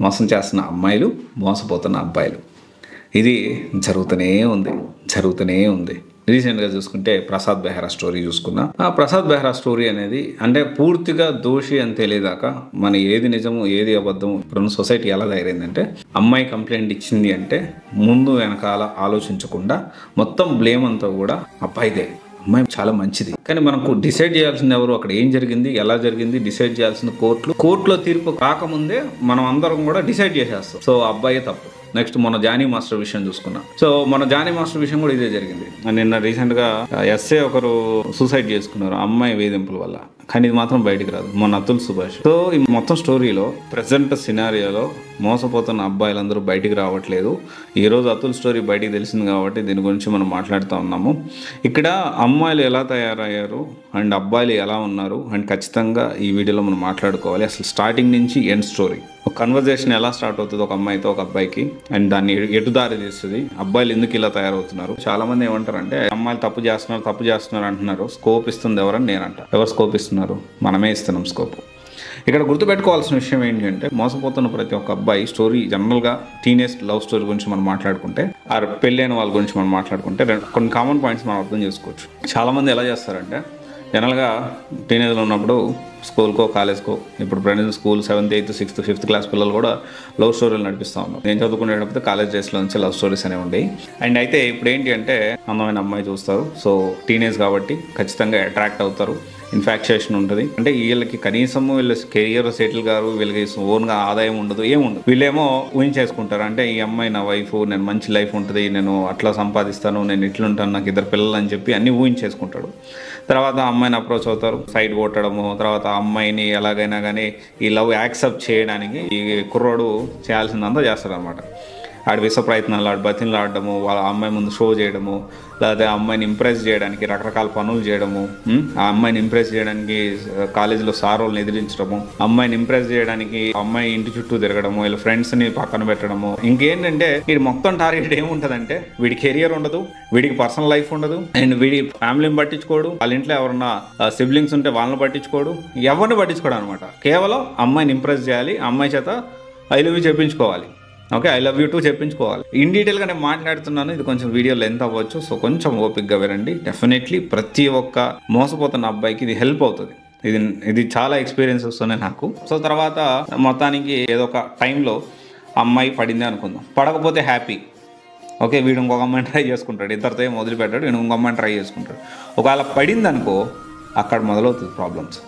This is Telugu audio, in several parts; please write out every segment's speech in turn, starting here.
మోసం చేస్తున్న అమ్మాయిలు, మోసపోతున్న అబ్బాయిలు. ఇది జరుగుతూనే ఉంది. రీసెంట్గా చూసుకుంటే ప్రసాద్ బెహ్రా స్టోరీ చూసుకున్నా. ఆ ప్రసాద్ బెహ్రా స్టోరీ అనేది అంటే పూర్తిగా దోషి అని తెలియదాకా మన ఏది నిజము ఏది అబద్ధం ఇప్పుడున్న సొసైటీ ఎలా తయారైందంటే, అమ్మాయి కంప్లైంట్ ఇచ్చింది అంటే ముందు వెనకాల ఆలోచించకుండా మొత్తం బ్లేమ్ అంతా కూడా అబ్బాయిదే. అమ్మాయి చాలా మంచిది, కానీ మనకు డిసైడ్ చేయాల్సింది ఎవరు, అక్కడ ఏం జరిగింది, ఎలా జరిగింది డిసైడ్ చేయాల్సిన కోర్టులో తీర్పు కాకముందే మనం అందరం కూడా డిసైడ్ చేసేస్తాం. సో అబ్బాయి తప్పు. నెక్స్ట్ మన జానీ మాస్టర్ విషయం చూసుకున్నాం. సో మన జానీ మాస్టర్ విషయం కూడా ఇదే జరిగింది. నిన్న రీసెంట్గా ఎస్ఏ ఒకరు సూసైడ్ చేసుకున్నారు అమ్మాయి వేధింపుల వల్ల, కానీ ఇది మాత్రం బయటికి రాదు. మన అతుల్ సుభాష్. సో ఈ మొత్తం స్టోరీలో ప్రజెంట్ సినారియోలో మోసపోతున్న అబ్బాయిలందరూ బయటికి రావట్లేదు. ఈరోజు అతుల్ స్టోరీ బయటికి తెలిసింది కాబట్టి దీని గురించి మనం మాట్లాడుతూ ఉన్నాము. ఇక్కడ అమ్మాయిలు ఎలా తయారయ్యారు అండ్ అబ్బాయిలు ఎలా ఉన్నారు అండ్ ఖచ్చితంగా ఈ వీడియోలో మనం మాట్లాడుకోవాలి. అసలు స్టార్టింగ్ నుంచి ఎండ్ స్టోరీ, ఒక కన్వర్జేషన్ ఎలా స్టార్ట్ అవుతుంది ఒక అమ్మాయితో ఒక అబ్బాయికి, అండ్ దాన్ని ఎటు దారి తీస్తుంది, అబ్బాయిలు ఎందుకు ఇలా తయారవుతున్నారు. చాలా మంది ఏమంటారంటే అమ్మాయిలు తప్పు చేస్తున్నారు అంటున్నారు. స్కోప్ ఇస్తుంది ఎవరని నేను అంట. ఎవరు స్కోప్ ఇస్తున్నారు? మనమే ఇస్తున్నాం స్కోప్. ఇక్కడ గుర్తుపెట్టుకోవాల్సిన విషయం ఏంటంటే, మోసపోతున్న ప్రతి ఒక్క అబ్బాయి స్టోరీ జనరల్గా టీనేజ్ లవ్ స్టోరీ గురించి మనం మాట్లాడుకుంటే, ఆ పెళ్ళైన వాళ్ళ గురించి మనం మాట్లాడుకుంటే కొన్ని కామన్ పాయింట్స్ మనం అర్థం చేసుకోవచ్చు. చాలామంది ఎలా చేస్తారంటే, జనరల్గా టీనేజ్లో ఉన్నప్పుడు స్కూల్కో కాలేజ్కో, ఇప్పుడు present school 7th 8th 6th 5th class పిల్లలు కూడా లవ్ స్టోరీలు నడిపిస్తూ ఉన్నారు. నేను చదువుకునేటప్పుడు కాలేజ్ డేస్లో నుంచి లవ్ స్టోరీస్ అనేవి ఉండేవి. అండ్ అయితే ఇప్పుడు ఏంటి అంటే, అందమైన అమ్మాయి చూస్తారు. సో టీనేజ్ కాబట్టి ఖచ్చితంగా అట్రాక్ట్ అవుతారు. ఇన్ఫాక్చుయేషన్ ఉంటుంది. అంటే వీళ్ళకి కనీసం వీళ్ళ కెరియర్ సెటిల్ గారు, వీళ్ళకి ఓన్గా ఆదాయం ఉండదు, ఏముండదు. వీళ్ళేమో ఊహించేసుకుంటారు. అంటే ఈ అమ్మాయి నా వైఫ్, నేను మంచి లైఫ్ ఉంటుంది, నేను అట్లా సంపాదిస్తాను, నేను ఇట్లుంటాను, నాకు 2 పిల్లలు అని చెప్పి అన్నీ ఊహించేసుకుంటాడు. తర్వాత అమ్మాయిని అప్రోచ్ అవుతారు, సైడ్ కొట్టడము, తర్వాత అమ్మాయిని ఎలాగైనా కానీ ఈ లవ్ యాక్సెప్ట్ చేయడానికి ఈ కుర్రోడు చేయాల్సిందంతా చేస్తాడు అనమాట. ఆడి విశ్వ ప్రయత్నాలు, ఆడి బతిన్లు ఆడడము, వాళ్ళ అమ్మాయి ముందు షో చేయడము, లేకపోతే ఆ అమ్మాయిని ఇంప్రెస్ చేయడానికి రకరకాల పనులు చేయడము, ఆ అమ్మాయిని ఇంప్రెస్ చేయడానికి కాలేజీలో సారోళ్ళని ఎదిరించడము, అమ్మాయిని ఇంప్రెస్ చేయడానికి అమ్మాయి ఇంటి చుట్టూ తిరగడము, వీళ్ళ ఫ్రెండ్స్ని పక్కన పెట్టడము. ఇంకేంటంటే వీడి మొత్తం టార్గెట్ ఏముంటుందంటే, వీడి కెరియర్ ఉండదు, వీడికి పర్సనల్ లైఫ్ ఉండదు, అండ్ వీడి ఫ్యామిలీని పట్టించుకోడు, వాళ్ళ ఇంట్లో ఎవరన్నా సిబ్లింగ్స్ ఉంటే వాళ్ళని పట్టించుకోడు, ఎవరిని పట్టించుకోడు అనమాట. కేవలం అమ్మాయిని ఇంప్రెస్ చేయాలి, అమ్మాయి చేత ఐ లవ్ యూ చెప్పించుకోవాలి, okay I love you too చెప్పించుకోవాలి. ఇన్ డీటెయిల్గా నేను మాట్లాడుతున్నాను, ఇది కొంచెం వీడియో లెంత్ అవ్వచ్చు, సో కొంచెం ఓపిక్గా వినండి. డెఫినెట్లీ ప్రతి ఒక్క మోసపోతున్న అబ్బాయికి ఇది హెల్ప్ అవుతుంది. ఇది చాలా ఎక్స్పీరియన్సెస్ ఉన్నాయి నాకు. సో తర్వాత మొత్తానికి ఏదో ఒక టైంలో అమ్మాయి పడింది అనుకుందాం, పడకపోతే హ్యాపీ, ఓకే వీడు ఇంకొక అమ్మాయిని ట్రై చేసుకుంటాడు, ఇద్దరితో ఏం వదిలిపెట్టాడు, వీడు ఇంకొక అమ్మాయిని ట్రై చేసుకుంటాడు. ఒకవేళ పడింది అనుకో, అక్కడ మొదలవుతుంది ప్రాబ్లమ్స్.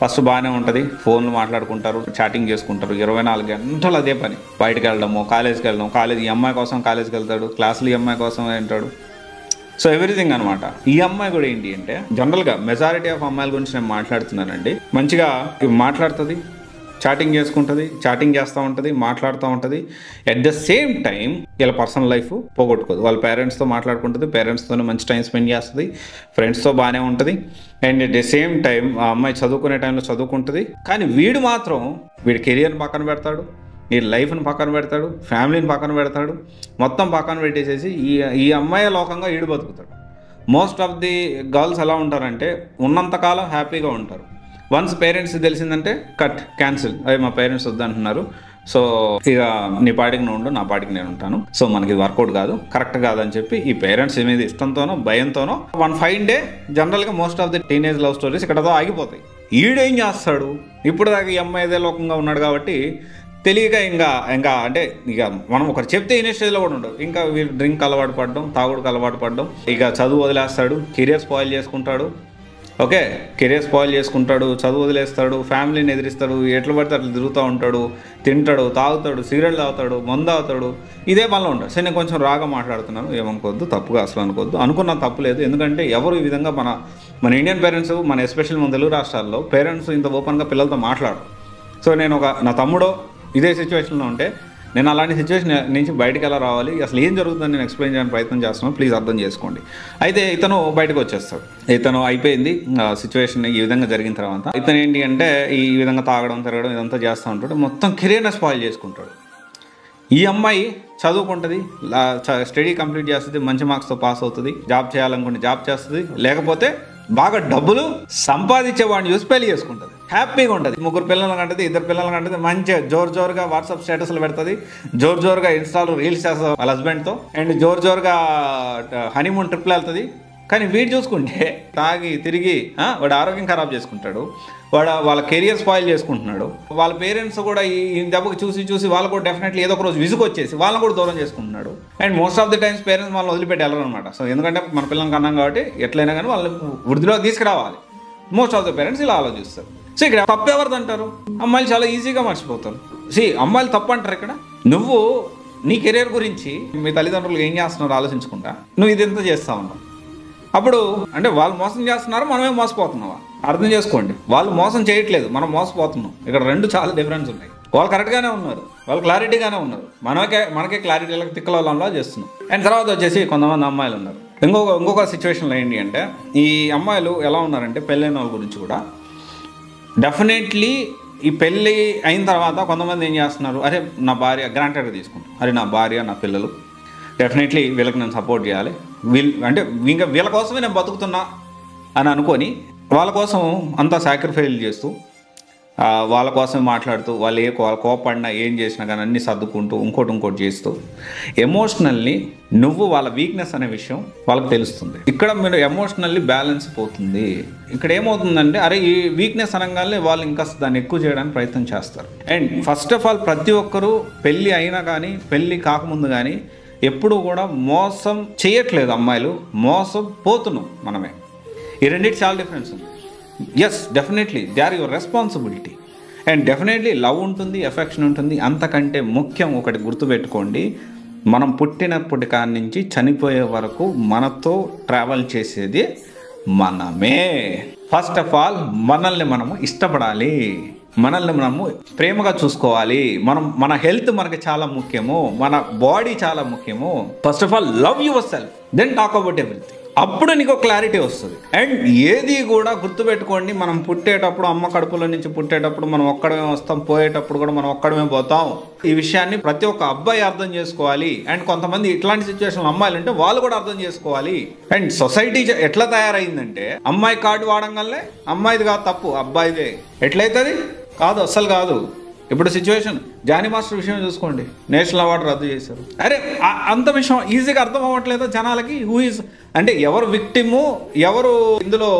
ఫస్ట్ బాగానే ఉంటుంది, ఫోన్లు మాట్లాడుకుంటారు, చాటింగ్ చేసుకుంటారు, 24 గంటలు అదే పని. బయటకు వెళ్ళడము, కాలేజ్కి వెళ్ళడం, కాలేజ్ ఈ అమ్మాయి కోసం కాలేజ్కి వెళ్తాడు, క్లాసులు ఈ అమ్మాయి కోసం వింటాడు. సో ఎవ్రీథింగ్ అనమాట. ఈ అమ్మాయి కూడా ఏంటి అంటే, జనరల్గా మెజారిటీ ఆఫ్ అమ్మాయిల గురించి నేను మాట్లాడుతున్నానండి, మంచిగా మాట్లాడుతుంది, చాటింగ్ చేసుకుంటుంది, చాటింగ్ చేస్తూ ఉంటుంది, మాట్లాడుతూ ఉంటుంది. అట్ ద సేమ్ టైం వీళ్ళ పర్సనల్ లైఫ్ పోగొట్టుకోదు. వాళ్ళ పేరెంట్స్తో మాట్లాడుకుంటుంది, పేరెంట్స్తోనే మంచి టైం స్పెండ్ చేస్తుంది, ఫ్రెండ్స్తో బాగానే ఉంటుంది. And at the same time ఆ అమ్మాయి చదువుకునే టైంలో చదువుకుంటుంది. కానీ వీడు మాత్రం వీడి కెరియర్ని పక్కన పెడతాడు, వీడి లైఫ్ని పక్కన పెడతాడు, ఫ్యామిలీని పక్కన పెడతాడు, మొత్తం పక్కన పెట్టేసేసి ఈ అమ్మాయి లోకంగా ఈడు బతుకుతాడు. మోస్ట్ ఆఫ్ ది గర్ల్స్ ఎలా ఉంటారంటే, ఉన్నంతకాలం హ్యాపీగా ఉంటారు. వన్స్ పేరెంట్స్ తెలిసిందంటే కట్, క్యాన్సిల్, అవి మా పేరెంట్స్ వద్దంటున్నారు, సో ఇక నీ పాటికి నువ్వు ఉండు, నా పాటికి నేను ఉంటాను, సో మనకి ఇది వర్కౌట్ కాదు, కరెక్ట్ కాదని చెప్పి ఈ పేరెంట్స్ మీద ఇష్టంతోనో భయంతోనో వన్ ఫైన్ డే జనరల్గా most of the teenage love stories ఇక్కడతో ఆగిపోతాయి. ఈడేం చేస్తాడు, ఇప్పుడు దాకా ఈ అమ్మాయి ఇదే లోకంగా ఉన్నాడు కాబట్టి తెలియక ఇంకా అంటే ఇక మనం ఒకరు చెప్తే ఇనే స్టేజ్లో కూడా ఉండవు. ఇంకా వీళ్ళు డ్రింక్ అలవాటు పడడం, తాగుడుకు అలవాటు పడడం, ఇక చదువు వదిలేస్తాడు, కెరియర్ స్పాయిల్ చేసుకుంటాడు, ఓకే కెరియర్ స్పాయిల్ చేసుకుంటాడు, చదువు వదిలేస్తాడు, ఫ్యామిలీని ఎదిరిస్తాడు, ఎట్లా పడితే అట్లా తిరుగుతూ ఉంటాడు, తింటాడు, తాగుతాడు, సిగరెట్ తాగుతాడు, మందు తాగుతాడు, ఇదే పనిలో ఉంటాడు. సరే నేను కొంచెం రాగా మాట్లాడుతున్నాను, ఏమనుకోవద్దు, తప్పుగా అసలు అనుకోవద్దు, అనుకున్న తప్పు లేదు. ఎందుకంటే ఎవరు ఈ విధంగా మన ఇండియన్ పేరెంట్స్, మన ఎస్పెషల్లీ మన తెలుగు రాష్ట్రాల్లో పేరెంట్స్ ఇంత ఓపెన్గా పిల్లలతో మాట్లాడరు. సో నేను నా తమ్ముడో ఇదే సిచ్యువేషన్లో ఉంటే, నేను అలాంటి సిచ్యువేషన్ నుంచి బయటకు ఎలా రావాలి, అసలు ఏం జరుగుతుందని నేను ఎక్స్ప్లెయిన్ చేయడానికి ప్రయత్నం చేస్తున్నాను, ప్లీజ్ అర్థం చేసుకోండి. అయితే ఇతను బయటకు వచ్చేస్తాడు, ఇతను అయిపోయింది సిచ్యువేషన్ ఈ విధంగా జరిగిన తర్వాత. ఇతను ఏంటి అంటే ఈ విధంగా తాగడం, తిరగడం ఇదంతా చేస్తూ ఉంటాడు, మొత్తం కెరీర్ని స్పాయిల్ చేసుకుంటాడు. ఈ అమ్మాయి చదువుకుంటుంది, స్టడీ కంప్లీట్ చేస్తుంది, మంచి మార్క్స్తో పాస్ అవుతుంది, జాబ్ చేయాలనుకుంటే జాబ్ చేస్తుంది, లేకపోతే బాగా డబ్బులు సంపాదించే వాడిని చూసి పెళ్లి చేసుకుంటుంది. హ్యాపీగా ఉంటుంది. 3 పిల్లలు కంటది, 2 పిల్లలు కంటది, మంచిగా జోరుగా వాట్సాప్ స్టేటస్లు పెడుతుంది, జోరుగా ఇన్స్టాలో రీల్స్ చేస్తుంది వాళ్ళ హస్బెండ్తో, అండ్ జోరుగా హనీమూన్ ట్రిప్లు వెళ్తుంది. కానీ వీడు చూసుకుంటే తాగి తిరిగి వాడు ఆరోగ్యం ఖరాబ్ చేసుకుంటాడు, వాళ్ళ కెరియర్ స్పాయిల్ చేసుకుంటున్నాడు. వాళ్ళ పేరెంట్స్ కూడా ఈ దెబ్బకి చూసి వాళ్ళు కూడా డెఫినెట్లీ ఏదో ఒక రోజు విసుగు వచ్చేసి వాళ్ళని కూడా దూరం చేసుకుంటున్నాడు. And most of the times parents వాళ్ళని వదిలిపెట్టి వెళ్ళరు అనమాట. సో ఎందుకంటే మన పిల్లలకి అన్నాం కాబట్టి ఎట్లయినా కానీ వాళ్ళని వృద్ధిలో తీసుకురావాలి. మోస్ట్ ఆఫ్ ద పేరెంట్స్ ఇలా ఆలోచిస్తారు. సో ఇక్కడ తప్పు ఎవరిది అంటారు? అమ్మాయిలు చాలా ఈజీగా మర్చిపోతారు. అమ్మాయిలు తప్పు అంటారు ఇక్కడ. నువ్వు నీ కెరీర్ గురించి మీ తల్లిదండ్రులు ఏం చేస్తున్నారో ఆలోచించకుండా నువ్వు ఇదంతా చేస్తా ఉన్నావు. అప్పుడు అంటే వాళ్ళు మోసం చేస్తున్నారు, మనమే మోసపోతున్నావా? అర్థం చేసుకోండి. వాళ్ళు మోసం చేయట్లేదు, మనం మోసపోతున్నాం. ఇక్కడ 2 చాలా డిఫరెన్స్ ఉన్నాయి. వాళ్ళు కరెక్ట్గానే ఉన్నారు, వాళ్ళు క్లారిటీగానే ఉన్నారు, మనకే క్లారిటీ తిక్కలలో చేస్తున్నాం. అండ్ తర్వాత వచ్చేసి కొంతమంది అమ్మాయిలు ఉన్నారు. ఇంకొక సిచ్యువేషన్లో ఏంటి అంటే, ఈ అమ్మాయిలు ఎలా ఉన్నారంటే పెళ్ళైన వాళ్ళ గురించి కూడా డెఫినెట్లీ ఈ పెళ్ళి అయిన తర్వాత కొంతమంది ఏం చేస్తున్నారు, అరే నా భార్య గ్రాంటెడ్గా తీసుకుంటాం, అరే నా భార్య నా పిల్లలు డెఫినెట్లీ వీళ్ళకి నేను సపోర్ట్ చేయాలి, అంటే ఇంకా వీళ్ళ కోసమే నేను బతుకుతున్నా అని అనుకొని వాళ్ళ కోసం అంతా సాక్రిఫైస్ చేస్తూ వాళ్ళ కోసం మాట్లాడుతూ వాళ్ళు కోపడినా ఏం చేసినా కానీ అన్నీ సర్దుకుంటూ ఇంకోటి చేస్తూ ఎమోషనల్లీ నువ్వు వాళ్ళ వీక్నెస్ అనే విషయం వాళ్ళకి తెలుస్తుంది. ఇక్కడ మీరు ఎమోషనల్లీ బ్యాలెన్స్ పోతుంది. ఇక్కడ ఏమవుతుందంటే అరే ఈ వీక్నెస్ అనగానే వాళ్ళు ఇంకా దాన్ని ఎక్కువ చేయడానికి ప్రయత్నం చేస్తారు. అండ్ ఫస్ట్ ఆఫ్ ఆల్ ప్రతి ఒక్కరూ పెళ్ళి అయినా కానీ పెళ్ళి కాకముందు కానీ ఎప్పుడూ కూడా మోసం చేయట్లేదు అమ్మాయిలు, మోసం పోతున్నాం మనమే. ఈ రెండింటి చాలా డిఫరెన్స్ ఉంది. Yes definitely they are your responsibility and definitely love ఉంటుంది, ఎఫెక్షన్ ఉంటుంది. అంతకంటే ముఖ్యం ఒకటి గుర్తుపెట్టుకోండి, మనం పుట్టినప్పటి కాడి నుంచి చనిపోయే వరకు మనతో ట్రావెల్ చేసేది మనమే. ఫస్ట్ ఆఫ్ ఆల్ మనల్ని మనము ఇష్టపడాలి, మనల్ని మనము ప్రేమగా చూసుకోవాలి. మన హెల్త్ మనకి చాలా ముఖ్యము, మన బాడీ చాలా ముఖ్యము. First of all love yourself, then talk about everything. అప్పుడు నీకు క్లారిటీ వస్తుంది. అండ్ ఏది కూడా గుర్తుపెట్టుకోండి, మనం పుట్టేటప్పుడు అమ్మ కడుపులో నుంచి పుట్టేటప్పుడు మనం ఒక్కడమే వస్తాం, పోయేటప్పుడు కూడా మనం ఒక్కడమే పోతాం. ఈ విషయాన్ని ప్రతి ఒక్క అబ్బాయి అర్థం చేసుకోవాలి. అండ్ కొంతమంది ఇట్లాంటి సిచ్యువేషన్ అమ్మాయిలు ఉంటే వాళ్ళు కూడా అర్థం చేసుకోవాలి. అండ్ సొసైటీ ఎట్లా తయారైందంటే అమ్మాయి కార్డు వాడంగానే అమ్మాయిది కాదు తప్పు, అబ్బాయిదే. ఎట్లయితుంది? కాదు, అస్సలు కాదు. ఇప్పుడు సిచ్యువేషన్ జానీ మాస్టర్ విషయం చూసుకోండి, నేషనల్ అవార్డు రద్దు చేశారు. అరే అంత విషయం ఈజీగా అర్థం అవ్వట్లేదు జనాలకి. హూ ఈజ్ అంటే ఎవరు విక్టిము, ఎవరు ఇందులో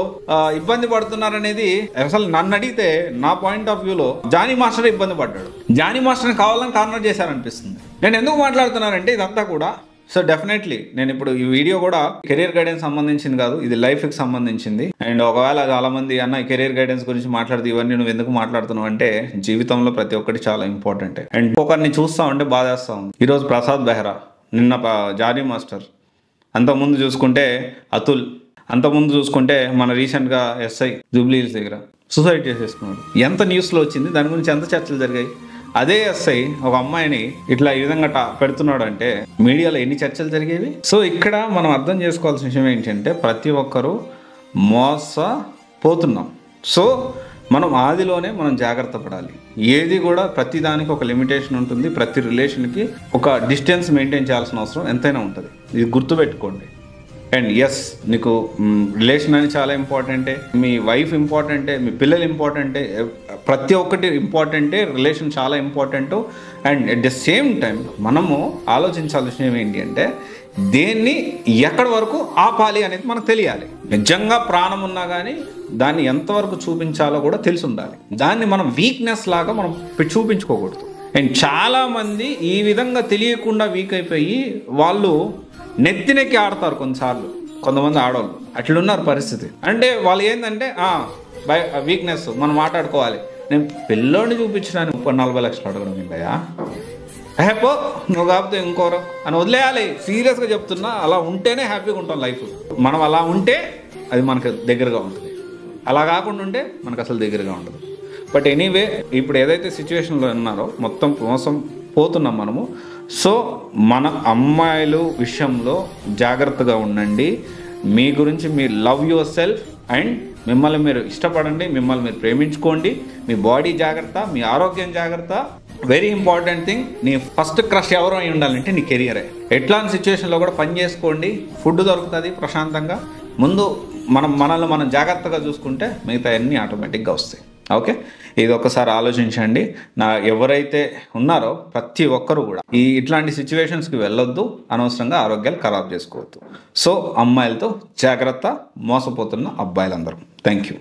ఇబ్బంది పడుతున్నారనేది అసలు నన్ను అడిగితే నా పాయింట్ ఆఫ్ వ్యూలో జానీ మాస్టర్ ఇబ్బంది పడ్డాడు. జానీ మాస్టర్ని కావాలని కార్నర్ చేశారనిపిస్తుంది. నేను ఎందుకు మాట్లాడుతున్నానంటే ఇదంతా కూడా సో డెఫినెట్లీ నేను ఇప్పుడు ఈ వీడియో కూడా కెరీర్ గైడెన్స్ సంబంధించింది కాదు, ఇది లైఫ్కి సంబంధించింది. అండ్ ఒకవేళ చాలా మంది అన్న కెరీర్ గైడెన్స్ గురించి మాట్లాడుతూ ఇవన్నీ నువ్వు ఎందుకు మాట్లాడుతున్నావు అంటే జీవితంలో ప్రతి ఒక్కటి చాలా ఇంపార్టెంట్. అండ్ ఒకరిని చూస్తా ఉంటే బాధేస్తా ఉంది. ఈరోజు ప్రసాద్ బెహ్రా, నిన్న జానీ మాస్టర్, అంతకుముందు చూసుకుంటే అతుల్, అంతకుముందు చూసుకుంటే మన రీసెంట్గా ఎస్ఐ జూబ్లీ హిల్స్ దగ్గర సూసైడ్ చేసేసుకున్నాడు. ఎంత న్యూస్లో వచ్చింది, దాని గురించి ఎంత చర్చలు జరిగాయి. అదే ఎస్ఐ ఒక అమ్మాయిని ఇట్లా ఈ విధంగా పెడుతున్నాడు అంటే మీడియాలో ఎన్ని చర్చలు జరిగేవి. సో ఇక్కడ మనం అర్థం చేసుకోవాల్సిన విషయం ఏంటంటే ప్రతి ఒక్కరూ మోసపోతున్నాం. సో మనం ఆదిలోనే మనం జాగ్రత్త పడాలి. ఏది కూడా ప్రతి దానికి ఒక లిమిటేషన్ ఉంటుంది, ప్రతి రిలేషన్కి ఒక డిస్టెన్స్ మెయింటైన్ చేయాల్సిన అవసరం ఎంతైనా ఉంటుంది. ఇది గుర్తుపెట్టుకోండి. అండ్ ఎస్ నీకు రిలేషన్ అని చాలా ఇంపార్టెంటే, మీ వైఫ్ ఇంపార్టెంటే, మీ పిల్లలు ఇంపార్టెంటే, ప్రతి ఒక్కటి ఇంపార్టెంటే, రిలేషన్ చాలా important. And at the same time మనము ఆలోచించాల్సిన విషయం ఏంటి అంటే దేన్ని ఎక్కడి వరకు ఆపాలి అనేది మనకు తెలియాలి. నిజంగా ప్రాణం ఉన్నా కానీ దాన్ని ఎంతవరకు చూపించాలో కూడా తెలిసి ఉండాలి. దాన్ని మనం వీక్నెస్ లాగా మనం చూపించుకోకూడదు. అండ్ చాలామంది ఈ విధంగా తెలియకుండా వీక్ అయిపోయి వాళ్ళు నెత్తినెక్కి ఆడతారు కొన్నిసార్లు. కొంతమంది ఆడవాళ్ళు అట్లున్నారు పరిస్థితి. అంటే వాళ్ళు ఏంటంటే వీక్నెస్ మనం మాట్లాడుకోవాలి. నేను పిల్లోడిని చూపించడానికి 30-40 లక్షలు అడగడం ఏంటయ్యా, హ్యాపో నువ్వు కాకపోతే ఇంకోరో అని వదిలేయాలి. సీరియస్గా చెప్తున్నా, అలా ఉంటేనే హ్యాపీగా ఉంటాం లైఫ్. మనం అలా ఉంటే అది మనకు దగ్గరగా ఉంటుంది, అలా కాకుండా ఉంటే మనకు అసలు దగ్గరగా ఉండదు. బట్ ఎనీవే ఇప్పుడు ఏదైతే సిచ్యువేషన్లో ఉన్నారో మొత్తం మోసం పోతున్నాం మనము. సో మన అమ్మాయిలు విషయంలో జాగ్రత్తగా ఉండండి. మీ గురించి మీరు లవ్ యువర్ సెల్ఫ్ అండ్ మిమ్మల్ని మీరు ఇష్టపడండి, మిమ్మల్ని మీరు ప్రేమించుకోండి. మీ బాడీ జాగ్రత్త, మీ ఆరోగ్యం జాగ్రత్త. వెరీ ఇంపార్టెంట్ థింగ్, నీ ఫస్ట్ క్రష్ ఎవరు అయి ఉండాలంటే నీ కెరియరే. ఎట్లాంటి సిచ్యువేషన్లో కూడా పని చేసుకోండి, ఫుడ్ దొరుకుతుంది ప్రశాంతంగా. ముందు మనల్ని మనం జాగ్రత్తగా చూసుకుంటే మిగతా అన్నీ ఆటోమేటిక్గా వస్తాయి. ఓకే, ఇది ఒకసారి ఆలోచించండి. ఎవరైతే ఉన్నారో ప్రతి ఒక్కరు కూడా ఇట్లాంటి సిచ్యువేషన్స్కి వెళ్ళొద్దు, అనవసరంగా ఆరోగ్యాలు ఖరాబ్ చేసుకోవద్దు. సో అమ్మాయిలతో జాగ్రత్త, మోసపోతున్న అబ్బాయిలందరూ. Thank you.